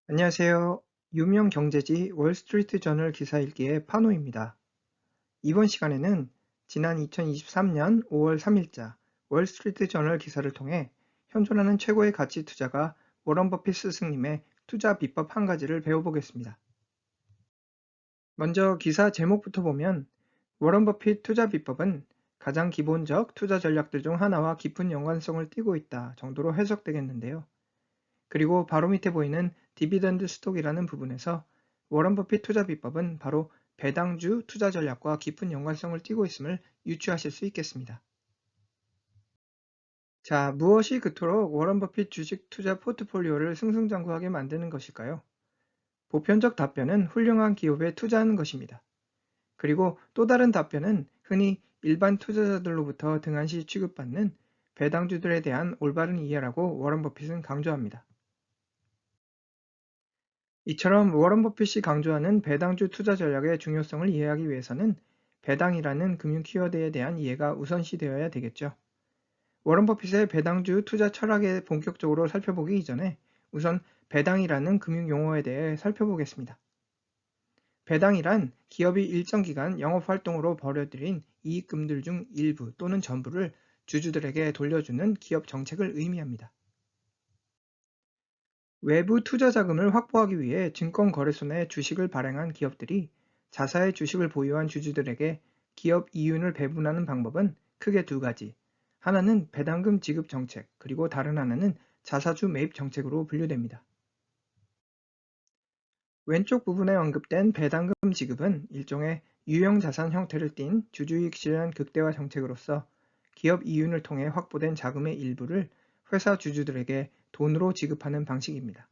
안녕하세요. 유명 경제지 월스트리트 저널 기사 읽기의 파노입니다. 이번 시간에는 지난 2023년 5월 3일자 월스트리트 저널 기사를 통해 현존하는 최고의 가치 투자가 워런 버핏 스승님의 투자 비법 한 가지를 배워보겠습니다. 먼저 기사 제목부터 보면 워런 버핏 투자 비법은 가장 기본적 투자 전략들 중 하나와 깊은 연관성을 띠고 있다 정도로 해석되겠는데요. 그리고 바로 밑에 보이는 디비던드 스톡이라는 부분에서 워런 버핏 투자 비법은 바로 배당주 투자 전략과 깊은 연관성을 띠고 있음을 유추하실 수 있겠습니다. 자, 무엇이 그토록 워런 버핏 주식 투자 포트폴리오를 승승장구하게 만드는 것일까요? 보편적 답변은 훌륭한 기업에 투자하는 것입니다. 그리고 또 다른 답변은 흔히 일반 투자자들로부터 등한시 취급받는 배당주들에 대한 올바른 이해라고 워런 버핏은 강조합니다. 이처럼 워런 버핏이 강조하는 배당주 투자 전략의 중요성을 이해하기 위해서는 배당이라는 금융 키워드에 대한 이해가 우선시되어야 되겠죠. 워런 버핏의 배당주 투자 철학에 본격적으로 살펴보기 이전에 우선 배당이라는 금융 용어에 대해 살펴보겠습니다. 배당이란 기업이 일정 기간 영업활동으로 벌어들인 이익금들 중 일부 또는 전부를 주주들에게 돌려주는 기업 정책을 의미합니다. 외부 투자 자금을 확보하기 위해 증권거래소 내 주식을 발행한 기업들이 자사의 주식을 보유한 주주들에게 기업 이윤을 배분하는 방법은 크게 두 가지. 하나는 배당금 지급 정책, 그리고 다른 하나는 자사주 매입 정책으로 분류됩니다. 왼쪽 부분에 언급된 배당금 지급은 일종의 유형자산 형태를 띤 주주이익 실현 극대화 정책으로서 기업 이윤을 통해 확보된 자금의 일부를 회사 주주들에게 돈으로 지급하는 방식입니다.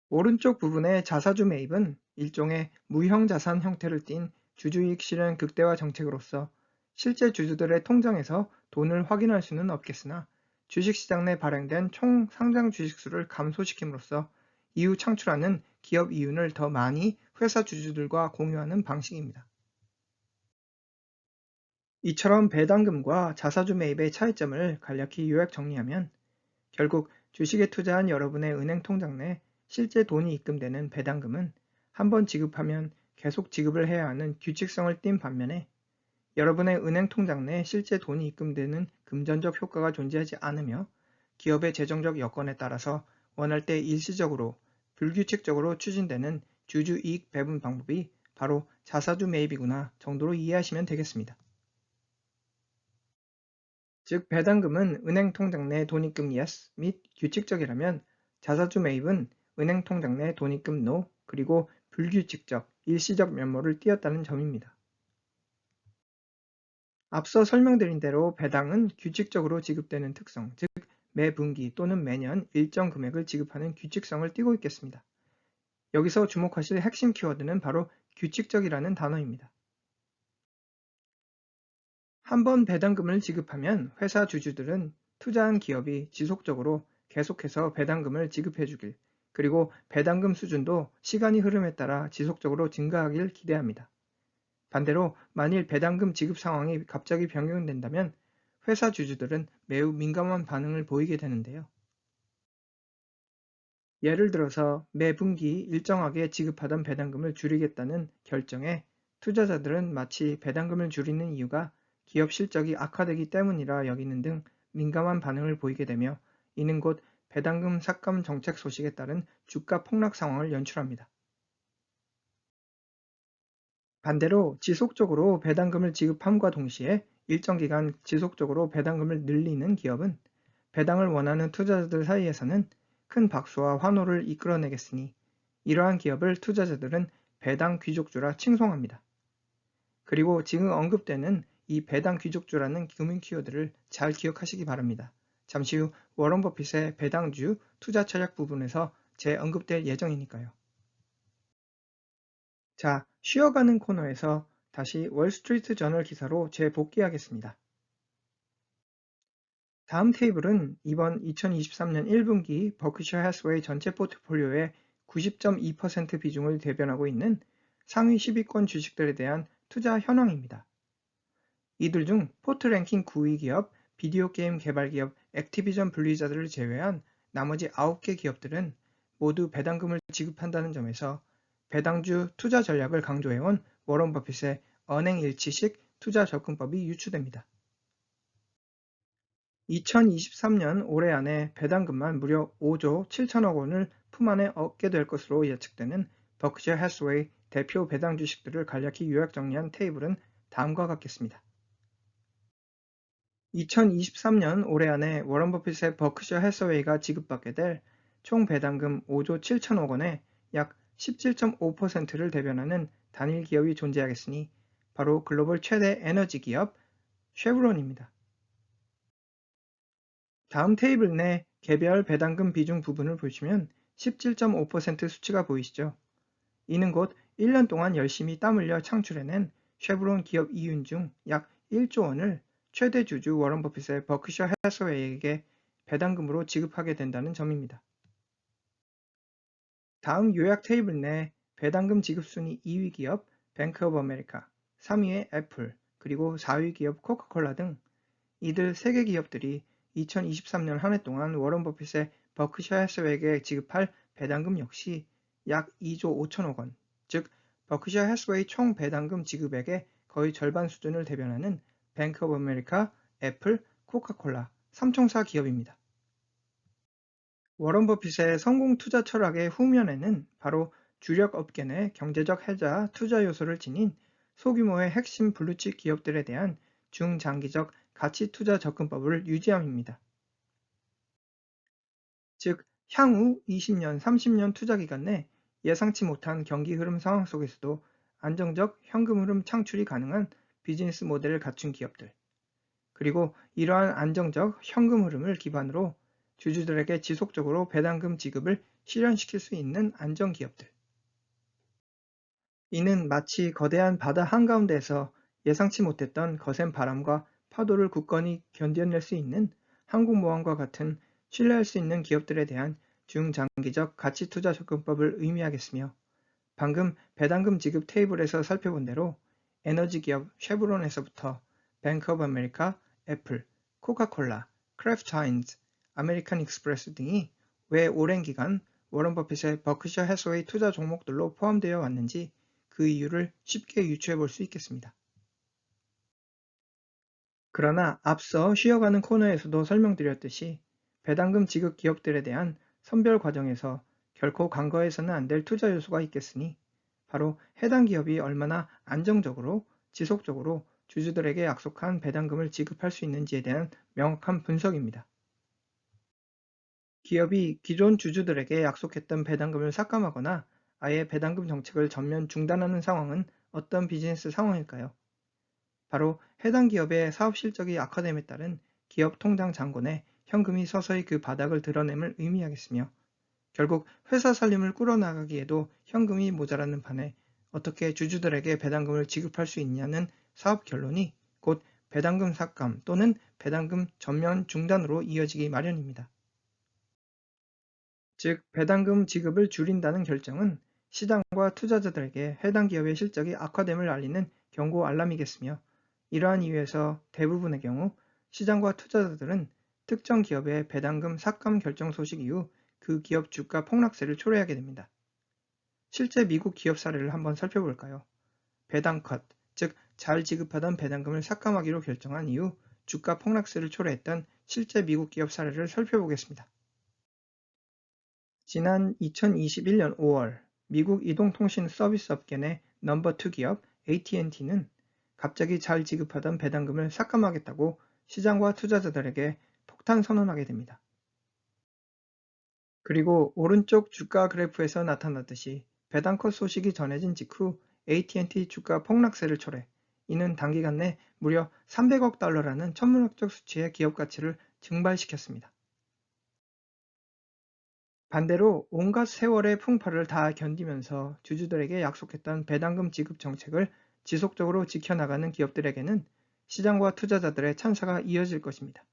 오른쪽 부분의 자사주 매입은 일종의 무형자산 형태를 띤 주주이익 실현 극대화 정책으로서 실제 주주들의 통장에서 돈을 확인할 수는 없겠으나 주식시장 내 발행된 총 상장 주식수를 감소시킴으로써 이후 창출하는 기업 이윤을 더 많이 회사 주주들과 공유하는 방식입니다. 이처럼 배당금과 자사주 매입의 차이점을 간략히 요약 정리하면 결국 주식에 투자한 여러분의 은행 통장 내 실제 돈이 입금되는 배당금은 한번 지급하면 계속 지급을 해야 하는 규칙성을 띈 반면에 여러분의 은행 통장 내 실제 돈이 입금되는 금전적 효과가 존재하지 않으며 기업의 재정적 여건에 따라서 원할 때 일시적으로 불규칙적으로 추진되는 주주 이익 배분 방법이 바로 자사주 매입이구나 정도로 이해하시면 되겠습니다. 즉 배당금은 은행 통장 내 돈입금 yes 및 규칙적이라면 자사주 매입은 은행 통장 내 돈입금 no 그리고 불규칙적, 일시적 면모를 띄었다는 점입니다. 앞서 설명드린 대로 배당은 규칙적으로 지급되는 특성, 즉 매 분기 또는 매년 일정 금액을 지급하는 규칙성을 띠고 있겠습니다. 여기서 주목하실 핵심 키워드는 바로 규칙적이라는 단어입니다. 한번 배당금을 지급하면 회사 주주들은 투자한 기업이 지속적으로 계속해서 배당금을 지급해 주길, 그리고 배당금 수준도 시간이 흐름에 따라 지속적으로 증가하길 기대합니다. 반대로 만일 배당금 지급 상황이 갑자기 변경된다면 회사 주주들은 매우 민감한 반응을 보이게 되는데요. 예를 들어서 매 분기 일정하게 지급하던 배당금을 줄이겠다는 결정에 투자자들은 마치 배당금을 줄이는 이유가 기업 실적이 악화되기 때문이라 여기는 등 민감한 반응을 보이게 되며 이는 곧 배당금 삭감 정책 소식에 따른 주가 폭락 상황을 연출합니다. 반대로 지속적으로 배당금을 지급함과 동시에 일정 기간 지속적으로 배당금을 늘리는 기업은 배당을 원하는 투자자들 사이에서는 큰 박수와 환호를 이끌어내겠으니 이러한 기업을 투자자들은 배당 귀족주라 칭송합니다. 그리고 지금 언급되는 이 배당 귀족주라는 금융 키워드를 잘 기억하시기 바랍니다. 잠시 후 워런 버핏의 배당주 투자 전략 부분에서 재언급될 예정이니까요. 자, 쉬어가는 코너에서 다시 월스트리트 저널 기사로 재복귀하겠습니다. 다음 테이블은 이번 2023년 1분기 버크셔 해스웨이 전체 포트폴리오의 90.2% 비중을 대변하고 있는 상위 10위권 주식들에 대한 투자 현황입니다. 이들 중 포트 랭킹 9위 기업, 비디오 게임 개발 기업 액티비전 블리자드를 제외한 나머지 9개 기업들은 모두 배당금을 지급한다는 점에서 배당주 투자 전략을 강조해온 워런 버핏의 언행일치식 투자 접근법이 유추됩니다. 2023년 올해 안에 배당금만 무려 5조 7천억 원을 품 안에 얻게 될 것으로 예측되는 버크셔 해스웨이 대표 배당 주식들을 간략히 요약 정리한 테이블은 다음과 같겠습니다. 2023년 올해 안에 워런 버핏의 버크셔 해서웨이가 지급받게 될 총 배당금 5조 7천억 원의 약 17.5%를 대변하는 단일 기업이 존재하겠으니 바로 글로벌 최대 에너지 기업 쉐브론입니다. 다음 테이블 내 개별 배당금 비중 부분을 보시면 17.5% 수치가 보이시죠? 이는 곧 1년 동안 열심히 땀 흘려 창출해낸 쉐브론 기업 이윤 중 약 1조 원을 최대 주주 워런 버핏의 버크셔 해서웨이에게 배당금으로 지급하게 된다는 점입니다. 다음 요약 테이블 내 배당금 지급 순위 2위 기업 뱅크 오브 아메리카, 3위의 애플, 그리고 4위 기업 코카콜라 등 이들 3개 기업들이 2023년 한 해 동안 워런 버핏의 버크셔 해서웨이에게 지급할 배당금 역시 약 2조 5천억 원, 즉 버크셔 해서웨이 총 배당금 지급액의 거의 절반 수준을 대변하는 뱅크 오브 아메리카, 애플, 코카콜라 3총사 기업입니다. 워런 버핏의 성공 투자 철학의 후면에는 바로 주력 업계 내 경제적 해자 투자 요소를 지닌 소규모의 핵심 블루칩 기업들에 대한 중장기적 가치 투자 접근법을 유지함입니다. 즉, 향후 20년, 30년 투자 기간 내 예상치 못한 경기 흐름 상황 속에서도 안정적 현금 흐름 창출이 가능한 비즈니스 모델을 갖춘 기업들, 그리고 이러한 안정적 현금 흐름을 기반으로 주주들에게 지속적으로 배당금 지급을 실현시킬 수 있는 안정 기업들. 이는 마치 거대한 바다 한가운데에서 예상치 못했던 거센 바람과 파도를 굳건히 견뎌낼 수 있는 항공모함과 같은 신뢰할 수 있는 기업들에 대한 중장기적 가치 투자 접근법을 의미하겠으며, 방금 배당금 지급 테이블에서 살펴본 대로 에너지 기업 쉐브론에서부터 뱅크 오브 아메리카, 애플, 코카콜라, 크래프트 하인즈, 아메리칸 익스프레스 등이 왜 오랜 기간 워런 버핏의 버크셔 해서웨이 투자 종목들로 포함되어 왔는지 그 이유를 쉽게 유추해 볼 수 있겠습니다. 그러나 앞서 쉬어가는 코너에서도 설명드렸듯이 배당금 지급 기업들에 대한 선별 과정에서 결코 간과해서는 안 될 투자 요소가 있겠으니 바로 해당 기업이 얼마나 안정적으로 지속적으로 주주들에게 약속한 배당금을 지급할 수 있는지에 대한 명확한 분석입니다. 기업이 기존 주주들에게 약속했던 배당금을 삭감하거나 아예 배당금 정책을 전면 중단하는 상황은 어떤 비즈니스 상황일까요? 바로 해당 기업의 사업 실적이 악화됨에 따른 기업 통장 잔고에 현금이 서서히 그 바닥을 드러냄을 의미하겠으며, 결국 회사 살림을 꾸려나가기에도 현금이 모자라는 판에 어떻게 주주들에게 배당금을 지급할 수 있냐는 사업 결론이 곧 배당금 삭감 또는 배당금 전면 중단으로 이어지기 마련입니다. 즉, 배당금 지급을 줄인다는 결정은 시장과 투자자들에게 해당 기업의 실적이 악화됨을 알리는 경고 알람이겠으며, 이러한 이유에서 대부분의 경우 시장과 투자자들은 특정 기업의 배당금 삭감 결정 소식 이후 그 기업 주가 폭락세를 초래하게 됩니다. 실제 미국 기업 사례를 한번 살펴볼까요? 배당 컷, 즉 잘 지급하던 배당금을 삭감하기로 결정한 이후 주가 폭락세를 초래했던 실제 미국 기업 사례를 살펴보겠습니다. 지난 2021년 5월 미국 이동통신 서비스 업계 내 넘버 2 기업 AT&T는 갑자기 잘 지급하던 배당금을 삭감하겠다고 시장과 투자자들에게 폭탄 선언하게 됩니다. 그리고 오른쪽 주가 그래프에서 나타났듯이 배당컷 소식이 전해진 직후 AT&T 주가 폭락세를 초래, 이는 단기간 내 무려 300억 달러라는 천문학적 수치의 기업 가치를 증발시켰습니다. 반대로 온갖 세월의 풍파를 다 견디면서 주주들에게 약속했던 배당금 지급 정책을 지속적으로 지켜나가는 기업들에게는 시장과 투자자들의 찬사가 이어질 것입니다.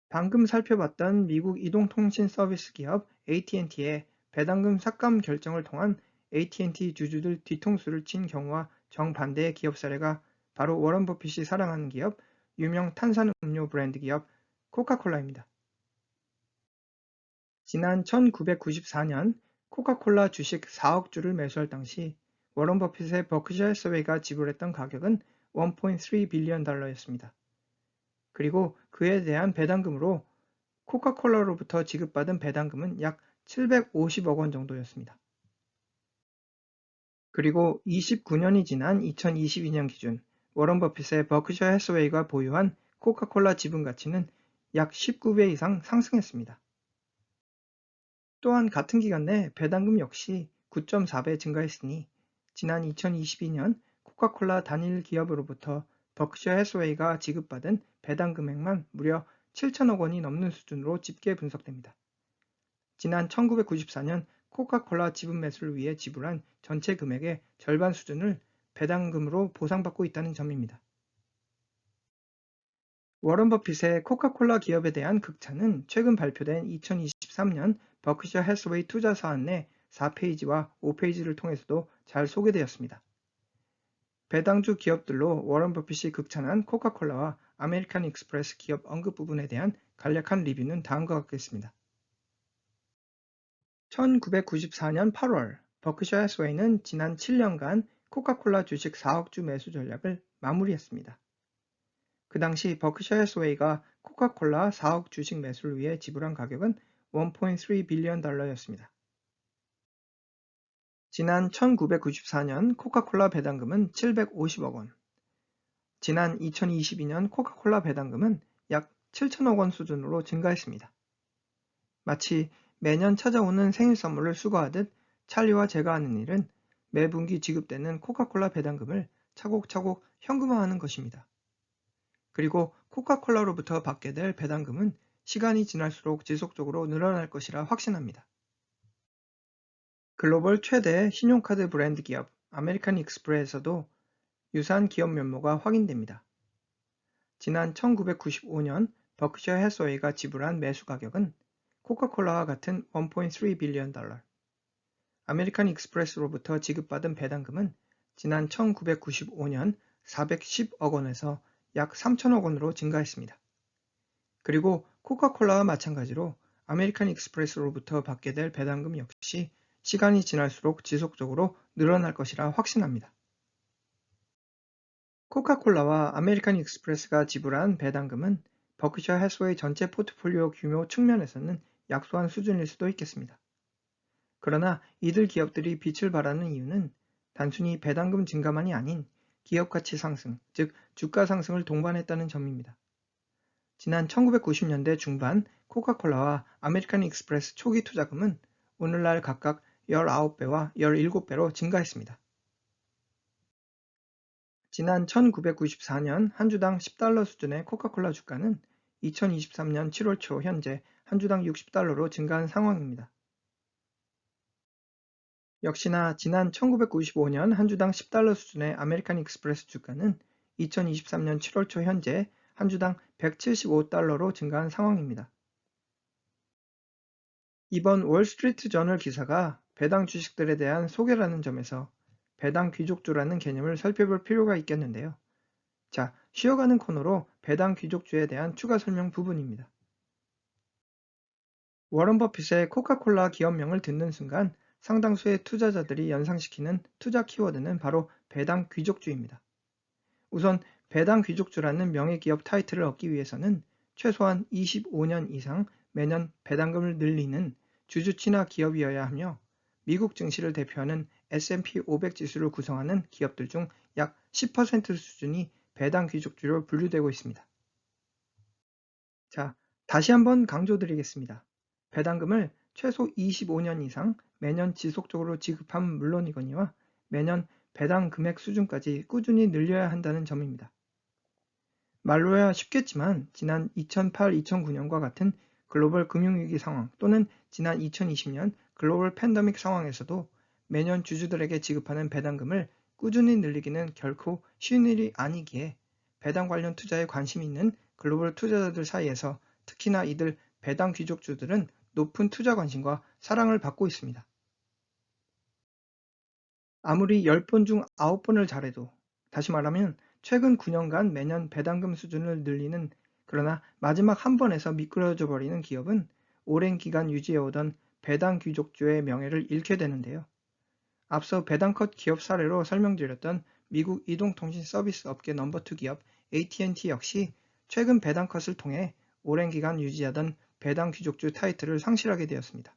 방금 살펴봤던 미국 이동통신 서비스 기업 AT&T의 배당금 삭감 결정을 통한 AT&T 주주들 뒤통수를 친 경우와 정반대의 기업 사례가 바로 워런 버핏이 사랑하는 기업, 유명 탄산음료 브랜드 기업 코카콜라입니다. 지난 1994년 코카콜라 주식 4억 주를 매수할 당시 워런 버핏의 버크셔 해서웨이가 지불했던 가격은 1.3 빌리언 달러였습니다. 그리고 그에 대한 배당금으로 코카콜라로부터 지급받은 배당금은 약 750억 원 정도였습니다. 그리고 29년이 지난 2022년 기준 워런 버핏의 버크셔 해서웨이가 보유한 코카콜라 지분 가치는 약 19배 이상 상승했습니다. 또한 같은 기간 내 배당금 역시 9.4배 증가했으니 지난 2022년 코카콜라 단일 기업으로부터 버크셔 해서웨이가 지급받은 배당 금액만 무려 7천억 원이 넘는 수준으로 집계 분석됩니다. 지난 1994년 코카콜라 지분 매수를 위해 지불한 전체 금액의 절반 수준을 배당금으로 보상받고 있다는 점입니다. 워런 버핏의 코카콜라 기업에 대한 극찬은 최근 발표된 2023년 버크셔 해서웨이 투자 사안 내 4페이지와 5페이지를 통해서도 잘 소개되었습니다. 배당주 기업들로 워런 버핏이 극찬한 코카콜라와 아메리칸 익스프레스 기업 언급 부분에 대한 간략한 리뷰는 다음과 같겠습니다. 1994년 8월 버크셔 해서웨이는 지난 7년간 코카콜라 주식 4억 주 매수 전략을 마무리했습니다. 그 당시 버크셔 해서웨이가 코카콜라 4억 주식 매수를 위해 지불한 가격은 1.3 빌리언 달러였습니다. 지난 1994년 코카콜라 배당금은 750억 원, 지난 2022년 코카콜라 배당금은 약 7천억 원 수준으로 증가했습니다. 마치 매년 찾아오는 생일 선물을 수거하듯 찰리와 제가 하는 일은 매 분기 지급되는 코카콜라 배당금을 차곡차곡 현금화하는 것입니다. 그리고 코카콜라로부터 받게 될 배당금은 시간이 지날수록 지속적으로 늘어날 것이라 확신합니다. 글로벌 최대 신용카드 브랜드 기업 아메리칸 익스프레스에서도 유사한 기업 면모가 확인됩니다. 지난 1995년 버크셔 해서웨이가 지불한 매수 가격은 코카콜라와 같은 1.3 빌리언 달러, 아메리칸 익스프레스로부터 지급받은 배당금은 지난 1995년 410억 원에서 약 3천억 원으로 증가했습니다. 그리고 코카콜라와 마찬가지로 아메리칸 익스프레스로부터 받게 될 배당금 역시 시간이 지날수록 지속적으로 늘어날 것이라 확신합니다. 코카콜라와 아메리칸 익스프레스가 지불한 배당금은 버크셔 해서웨이 전체 포트폴리오 규모 측면에서는 약소한 수준일 수도 있겠습니다. 그러나 이들 기업들이 빛을 발하는 이유는 단순히 배당금 증가만이 아닌 기업 가치 상승, 즉 주가 상승을 동반했다는 점입니다. 지난 1990년대 중반 코카콜라와 아메리칸 익스프레스 초기 투자금은 오늘날 각각 19배와 17배로 증가했습니다. 지난 1994년 한 주당 10달러 수준의 코카콜라 주가는 2023년 7월 초 현재 한 주당 60달러로 증가한 상황입니다. 역시나 지난 1995년 한 주당 10달러 수준의 아메리칸 익스프레스 주가는 2023년 7월 초 현재 한 주당 175달러로 증가한 상황입니다. 이번 월스트리트 저널 기사가 배당 주식들에 대한 소개라는 점에서 배당 귀족주라는 개념을 살펴볼 필요가 있겠는데요. 자, 쉬어가는 코너로 배당 귀족주에 대한 추가 설명 부분입니다. 워런 버핏의 코카콜라 기업명을 듣는 순간 상당수의 투자자들이 연상시키는 투자 키워드는 바로 배당 귀족주입니다. 우선 배당 귀족주라는 명예기업 타이틀을 얻기 위해서는 최소한 25년 이상 매년 배당금을 늘리는 주주친화 기업이어야 하며 미국 증시를 대표하는 S&P 500 지수를 구성하는 기업들 중 약 10% 수준이 배당 귀족주로 분류되고 있습니다. 자, 다시 한번 강조드리겠습니다. 배당금을 최소 25년 이상 매년 지속적으로 지급함은 물론이거니와 매년 배당 금액 수준까지 꾸준히 늘려야 한다는 점입니다. 말로야 쉽겠지만 지난 2008-2009년과 같은 글로벌 금융위기 상황 또는 지난 2020년 글로벌 팬데믹 상황에서도 매년 주주들에게 지급하는 배당금을 꾸준히 늘리기는 결코 쉬운 일이 아니기에 배당 관련 투자에 관심이 있는 글로벌 투자자들 사이에서 특히나 이들 배당 귀족주들은 높은 투자 관심과 사랑을 받고 있습니다. 아무리 10번 중 9번을 잘해도, 다시 말하면 최근 9년간 매년 배당금 수준을 늘리는, 그러나 마지막 한 번에서 미끄러져 버리는 기업은 오랜 기간 유지해오던 배당 귀족주의 명예를 잃게 되는데요. 앞서 배당컷 기업 사례로 설명드렸던 미국 이동통신 서비스 업계 넘버2 기업 AT&T 역시 최근 배당컷을 통해 오랜 기간 유지하던 배당 귀족주 타이틀을 상실하게 되었습니다.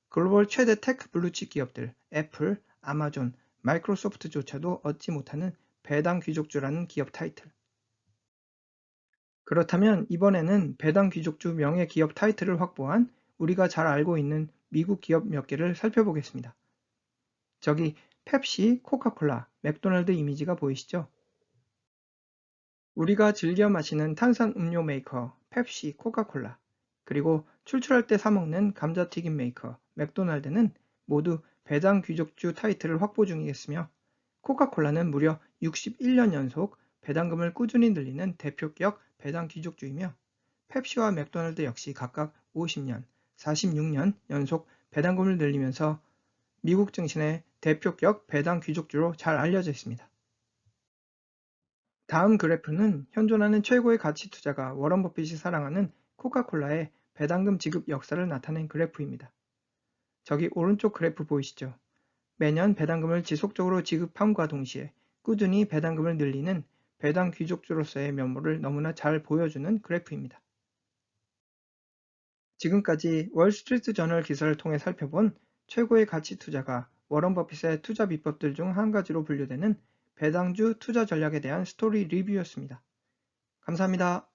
글로벌 최대 테크 블루칩 기업들 애플, 아마존, 마이크로소프트조차도 얻지 못하는 배당 귀족주라는 기업 타이틀. 그렇다면 이번에는 배당 귀족주 명예 기업 타이틀을 확보한 우리가 잘 알고 있는 미국 기업 몇 개를 살펴보겠습니다. 저기 펩시, 코카콜라, 맥도날드 이미지가 보이시죠? 우리가 즐겨 마시는 탄산 음료 메이커 펩시, 코카콜라, 그리고 출출할 때 사먹는 감자튀김 메이커 맥도날드는 모두 배당 귀족주 타이틀을 확보 중이겠으며 코카콜라는 무려 61년 연속 배당금을 꾸준히 늘리는 대표격 배당 귀족주이며 펩시와 맥도날드 역시 각각 50년, 46년 연속 배당금을 늘리면서 미국 증신의 대표격 배당 귀족주로 잘 알려져 있습니다. 다음 그래프는 현존하는 최고의 가치 투자가 워런 버핏이 사랑하는 코카콜라의 배당금 지급 역사를 나타낸 그래프입니다. 저기 오른쪽 그래프 보이시죠? 매년 배당금을 지속적으로 지급함과 동시에 꾸준히 배당금을 늘리는 배당 귀족주로서의 면모를 너무나 잘 보여주는 그래프입니다. 지금까지 월스트리트 저널 기사를 통해 살펴본 최고의 가치 투자가 워런 버핏의 투자 비법들 중 한 가지로 분류되는 배당주 투자 전략에 대한 스토리 리뷰였습니다. 감사합니다.